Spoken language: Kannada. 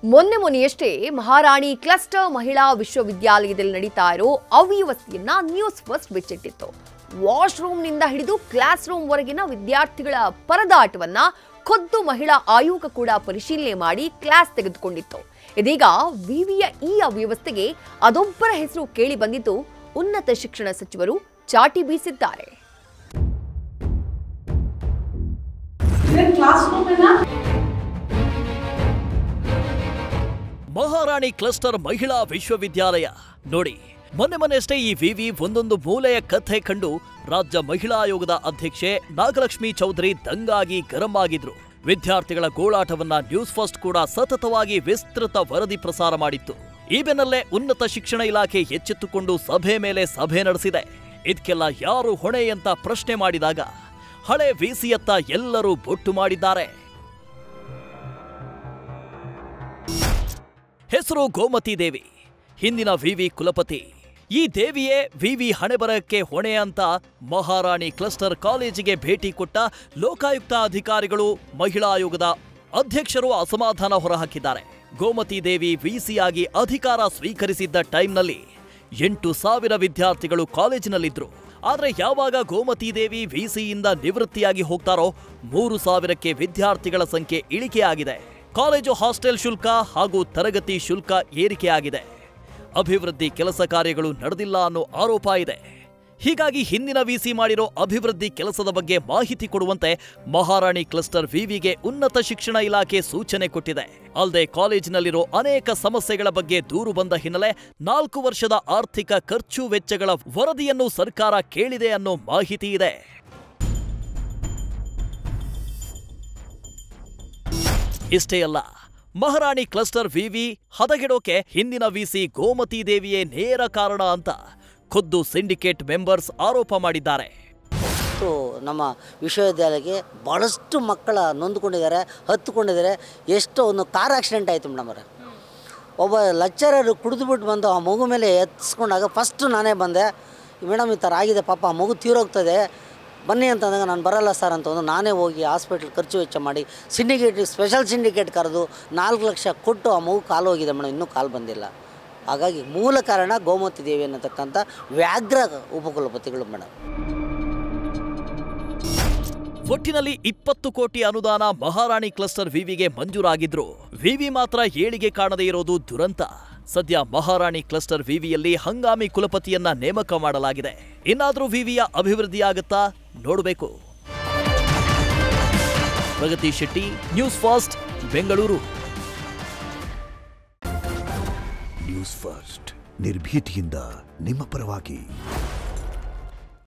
ಮೊನ್ನೆಯಷ್ಟೇ ಮಹಾರಾಣಿ ಕ್ಲಸ್ಟರ್ ಮಹಿಳಾ ವಿಶ್ವವಿದ್ಯಾಲಯದಲ್ಲಿ ನಡೀತಾ ಇರೋ ಅವ್ಯವಸ್ಥೆಯನ್ನ ನ್ಯೂಸ್ ಫಸ್ಟ್ ಬಿಚ್ಚಿಟ್ಟಿತ್ತು. ವಾಶ್ರೂಮ್ನಿಂದ ಹಿಡಿದು ಕ್ಲಾಸ್ ರೂಮ್ ವರೆಗಿನ ವಿದ್ಯಾರ್ಥಿಗಳ ಪರದಾಟವನ್ನ ಖುದ್ದು ಮಹಿಳಾ ಆಯೋಗ ಕೂಡ ಪರಿಶೀಲನೆ ಮಾಡಿ ಕ್ಲಾಸ್ ತೆಗೆದುಕೊಂಡಿತ್ತು. ಇದೀಗ ವಿವಿಯ ಈ ಅವ್ಯವಸ್ಥೆಗೆ ಅದೊಬ್ಬರ ಹೆಸರು ಕೇಳಿ ಬಂದಿದ್ದು ಉನ್ನತ ಶಿಕ್ಷಣ ಸಚಿವರು ಚಾಟಿ ಬೀಸಿದ್ದಾರೆ. ಮಹಾರಾಣಿ ಕ್ಲಸ್ಟರ್ ಮಹಿಳಾ ವಿಶ್ವವಿದ್ಯಾಲಯ ನೋಡಿ, ಮೊನ್ನೆಯಷ್ಟೇ ಈ ವಿವಿ ಒಂದೊಂದು ಮೂಲೆಯ ಕಥೆ ಕಂಡು ರಾಜ್ಯ ಮಹಿಳಾ ಆಯೋಗದ ಅಧ್ಯಕ್ಷೆ ನಾಗಲಕ್ಷ್ಮಿ ಚೌಧರಿ ದಂಗಾಗಿ ಗರಂ ಆಗಿದ್ರು. ವಿದ್ಯಾರ್ಥಿಗಳ ಗೋಳಾಟವನ್ನ ನ್ಯೂಸ್ ಫಸ್ಟ್ ಕೂಡ ಸತತವಾಗಿ ವಿಸ್ತೃತ ವರದಿ ಪ್ರಸಾರ ಮಾಡಿತ್ತು. ಈ ಬೆನ್ನಲ್ಲೇ ಉನ್ನತ ಶಿಕ್ಷಣ ಇಲಾಖೆ ಎಚ್ಚೆತ್ತುಕೊಂಡು ಸಭೆ ಮೇಲೆ ಸಭೆ ನಡೆಸಿದೆ. ಇದಕ್ಕೆಲ್ಲ ಯಾರು ಹೊಣೆ ಅಂತ ಪ್ರಶ್ನೆ ಮಾಡಿದಾಗ ಹಳೆ ವಿಸಿಯತ್ತ ಎಲ್ಲರೂ ಬೊಟ್ಟು ಮಾಡಿದ್ದಾರೆ. ಹೆಸರು ಗೋಮತಿ ದೇವಿ, ಹಿಂದಿನ ವಿವಿ ಕುಲಪತಿ. ಈ ದೇವಿಯೇ ವಿವಿ ಹಣೆಬರಹಕ್ಕೆ ಹೊಣೆ ಅಂತ ಮಹಾರಾಣಿ ಕ್ಲಸ್ಟರ್ ಕಾಲೇಜಿಗೆ ಭೇಟಿ ಕೊಟ್ಟ ಲೋಕಾಯುಕ್ತ ಅಧಿಕಾರಿಗಳು, ಮಹಿಳಾ ಆಯೋಗದ ಅಧ್ಯಕ್ಷರು ಅಸಮಾಧಾನ ಹೊರಹಾಕಿದ್ದಾರೆ. ಗೋಮತಿ ದೇವಿ ವಿಸಿಯಾಗಿ ಅಧಿಕಾರ ಸ್ವೀಕರಿಸಿದ್ದ ಟೈಮ್ನಲ್ಲಿ 8,000 ವಿದ್ಯಾರ್ಥಿಗಳು ಕಾಲೇಜಿನಲ್ಲಿದ್ರು. ಆದ್ರೆ ಯಾವಾಗ ಗೋಮತಿ ದೇವಿ ವಿಸಿಯಿಂದ ನಿವೃತ್ತಿಯಾಗಿ ಹೋಗ್ತಾರೋ 3,000ಕ್ಕೆ ವಿದ್ಯಾರ್ಥಿಗಳ ಸಂಖ್ಯೆ ಇಳಿಕೆಯಾಗಿದೆ. ಕಾಲೇಜು ಹಾಸ್ಟೆಲ್ ಶುಲ್ಕ ಹಾಗೂ ತರಗತಿ ಶುಲ್ಕ ಏರಿಕೆಯಾಗಿದೆ. ಅಭಿವೃದ್ಧಿ ಕೆಲಸ ಕಾರ್ಯಗಳು ನಡೆದಿಲ್ಲ ಅನ್ನೋ ಆರೋಪ ಇದೆ. ಹೀಗಾಗಿ ಹಿಂದಿನ ವಿಸಿ ಮಾಡಿರೋ ಅಭಿವೃದ್ಧಿ ಕೆಲಸದ ಬಗ್ಗೆ ಮಾಹಿತಿ ಕೊಡುವಂತೆ ಮಹಾರಾಣಿ ಕ್ಲಸ್ಟರ್ ವಿವಿಗೆ ಉನ್ನತ ಶಿಕ್ಷಣ ಇಲಾಖೆ ಸೂಚನೆ ಕೊಟ್ಟಿದೆ. ಅಲ್ಲದೆ ಕಾಲೇಜಿನಲ್ಲಿರೋ ಅನೇಕ ಸಮಸ್ಯೆಗಳ ಬಗ್ಗೆ ದೂರು ಬಂದ ಹಿನ್ನೆಲೆ 4 ವರ್ಷದ ಆರ್ಥಿಕ ಖರ್ಚು ವೆಚ್ಚಗಳ ವರದಿಯನ್ನು ಸರ್ಕಾರ ಕೇಳಿದೆ ಅನ್ನೋ ಮಾಹಿತಿ ಇದೆ. ಇಷ್ಟೇ ಅಲ್ಲ, ಮಹಾರಾಣಿ ಕ್ಲಸ್ಟರ್ ವಿವಿ ಹದಗೆಡೋಕೆ ಹಿಂದಿನ ವಿಸಿ ಗೋಮತಿ ದೇವಿಯೇ ನೇರ ಕಾರಣ ಅಂತ ಖುದ್ದು ಸಿಂಡಿಕೇಟ್ ಮೆಂಬರ್ಸ್ ಆರೋಪ ಮಾಡಿದ್ದಾರೆ. ನಮ್ಮ ವಿಶ್ವವಿದ್ಯಾಲಯಕ್ಕೆ ಬಹಳಷ್ಟು ಮಕ್ಕಳ ನೊಂದುಕೊಂಡಿದ್ದಾರೆ, ಹತ್ತುಕೊಂಡಿದ್ದಾರೆ. ಎಷ್ಟೋ ಒಂದು ಕಾರ್ ಆಕ್ಸಿಡೆಂಟ್ ಆಯಿತು ಮೇಡಮ್ ಅವರೇ. ಒಬ್ಬ ಲೆಕ್ಚರರು ಕುಡಿದುಬಿಟ್ಟು ಬಂದು ಆ ಮಗು ಮೇಲೆ ಎತ್ತಿಸ್ಕೊಂಡಾಗ ಫಸ್ಟು ನಾನೇ ಬಂದೆ. ಮೇಡಮ್ ಈ ಥರ ಆಗಿದೆ, ಪಾಪ ಆ ಮಗು ತೀರೋಗ್ತದೆ, ಬನ್ನಿ ಅಂತಂದಾಗ ನಾನು ಬರಲ್ಲ ಸರ್ ಅಂತ ನಾನೇ ಹೋಗಿ ಹಾಸ್ಪಿಟ್ಲ್ ಖರ್ಚು ವೆಚ್ಚ ಮಾಡಿ ಸ್ಪೆಷಲ್ ಸಿಂಡಿಕೇಟ್ ಕರೆದು 4 ಲಕ್ಷ ಕೊಟ್ಟು ಆ ಮಗು ಕಾಲು ಹೋಗಿದೆ ಮೇಡಮ್, ಇನ್ನೂ ಕಾಲು ಬಂದಿಲ್ಲ. ಹಾಗಾಗಿ ಮೂಲ ಕಾರಣ ಗೋಮತಿ ದೇವಿ ಅನ್ನತಕ್ಕಂಥ ವ್ಯಾಘ್ರ ಉಪಕುಲಪತಿಗಳು ಮೇಡಮ್. ಒಟ್ಟಿನಲ್ಲಿ 20 ಕೋಟಿ ಅನುದಾನ ಮಹಾರಾಣಿ ಕ್ಲಸ್ಟರ್ ವಿವಿಗೆ ಮಂಜೂರಾಗಿದ್ರು ವಿವಿ ಮಾತ್ರ ಏಳಿಗೆ ಕಾಣದೇ ಇರೋದು ದುರಂತ. ಸದ್ಯ ಮಹಾರಾಣಿ ಕ್ಲಸ್ಟರ್ ವಿವಿಯಲ್ಲಿ ಹಂಗಾಮಿ ಕುಲಪತಿಯನ್ನ ನೇಮಕ ಮಾಡಲಾಗಿದೆ. ಇನ್ನಾದ್ರೂ ವಿವಿಯ ಅಭಿವೃದ್ಧಿಯಾಗುತ್ತಾ ನೋಡಬೇಕು. Pragathi Shetty, news first, Bengaluru. News first ನಿರ್ಭೀತಿಯಿಂದ ನಿಮ್ಮ ಪರವಾಗಿ.